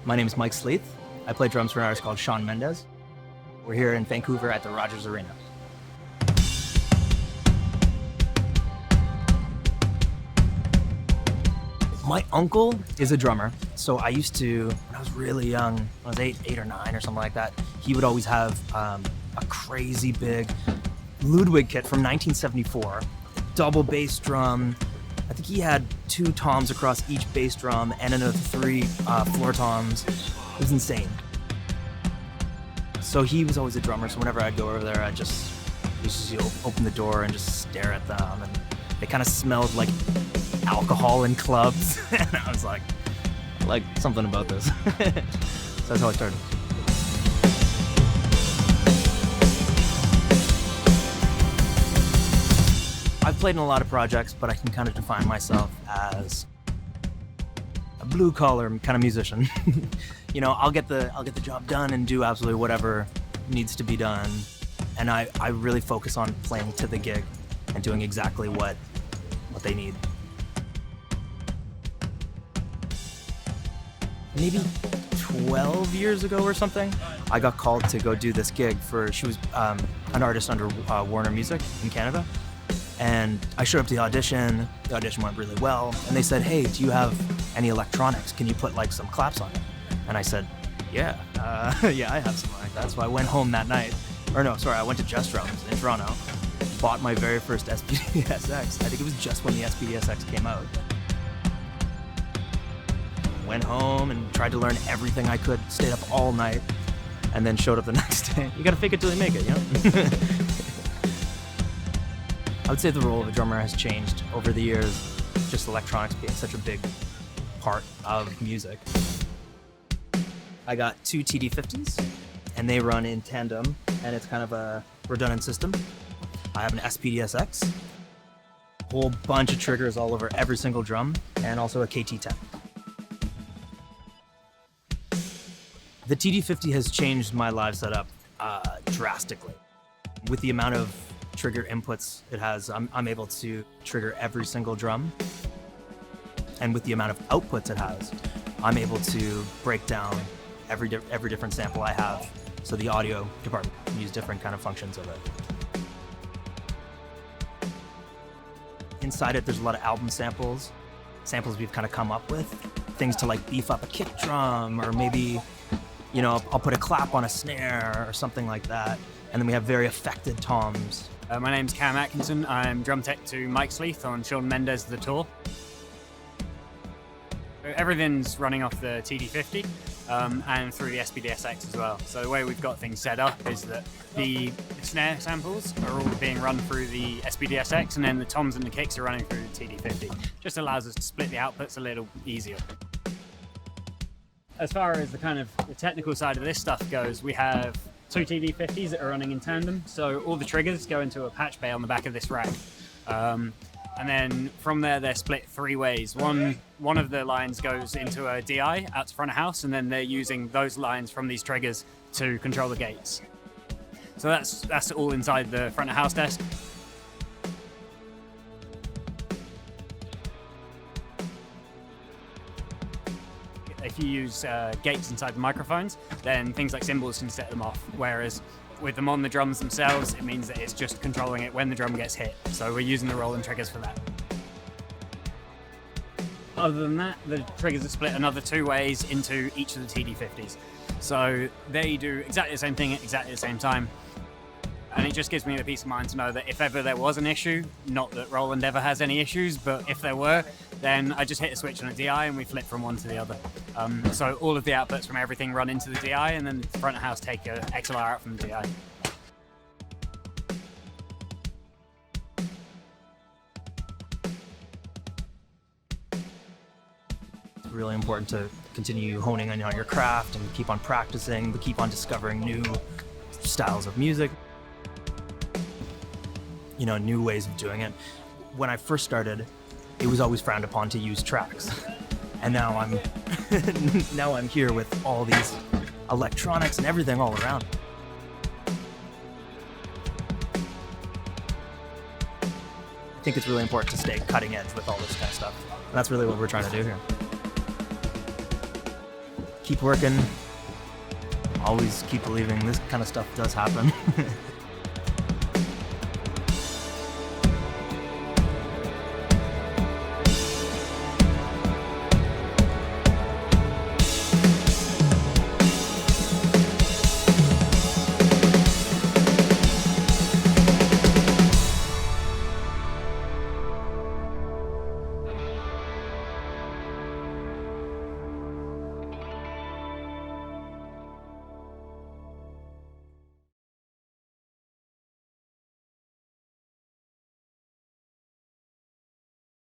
My name is Mike Sleath. I play drums for an artist called Shawn Mendes. We're here in Vancouver at the Rogers Arena. My uncle is a drummer, so I used to, when I was really young, when I was eight or nine or something like that, he would always have a crazy big Ludwig kit from 1974, double bass drum. I think he had 2 toms across each bass drum and another 3 floor toms. It was insane. So he was always a drummer, so whenever I'd go over there, I just used to open the door and just stare at them, and they kind of smelled like alcohol in clubs, and I was like, I like something about this. So that's how I started. I've played in a lot of projects, but I can kind of define myself as a blue-collar kind of musician. You know, I'll get the job done and do absolutely whatever needs to be done, and I really focus on playing to the gig and doing exactly what they need. Maybe 12 years ago or something, I got called to go do this gig she was an artist under Warner Music in Canada. And I showed up to the audition went really well, and they said, hey, do you have any electronics? Can you put like some claps on it? And I said, yeah, I have something like that. So I went home that night, I went to Just Drums in Toronto, bought my very first spd-sx. I think it was just when the spd-sx came out. Went home and tried to learn everything I could, stayed up all night, and then showed up the next day. You gotta fake it till you make it, you know? I would say the role of a drummer has changed over the years, just electronics being such a big part of music. I got 2 TD50s, and they run in tandem, and it's kind of a redundant system. I have an spd-sx, a whole bunch of triggers all over every single drum, and also a KT10. The TD50 has changed my live setup drastically. With the amount of trigger inputs it has, I'm able to trigger every single drum. And with the amount of outputs it has, I'm able to break down every different sample I have, so the audio department can use different kind of functions of it. Inside it, there's a lot of album samples we've kind of come up with, things to like beef up a kick drum, or maybe, you know, I'll put a clap on a snare or something like that. And then we have very affected toms. My name's Cam Atkinson. I'm drum tech to Mike Sleath on Shawn Mendes' The Tour. Everything's running off the TD50 and through the spd-sx as well. So the way we've got things set up is that the snare samples are all being run through the spd-sx, and then the toms and the kicks are running through the TD50. Just allows us to split the outputs a little easier. As far as the technical side of this stuff goes, we have 2 TD50s that are running in tandem. So all the triggers go into a patch bay on the back of this rack. And then from there, they're split 3 ways. One of the lines goes into a DI out to front of house, and then they're using those lines from these triggers to control the gates. So that's all inside the front of house desk. If you use gates inside the microphones, then things like cymbals can set them off, whereas with them on the drums themselves, it means that it's just controlling it when the drum gets hit. So we're using the Roland triggers for that. Other than that, the triggers are split another 2 ways into each of the TD50s. So they do exactly the same thing at exactly the same time. And it just gives me the peace of mind to know that if ever there was an issue, not that Roland ever has any issues, but if there were, then I just hit a switch on a DI and we flip from one to the other. So all of the outputs from everything run into the DI, and then the front of house take a XLR out from the DI. It's really important to continue honing on your craft and keep on practicing, but keep on discovering new styles of music. You know, new ways of doing it. When I first started, it was always frowned upon to use tracks. And now I'm here with all these electronics and everything all around. I think it's really important to stay cutting edge with all this kind of stuff. And that's really what we're trying to do here. keep working, always keep believing this kind of stuff does happen.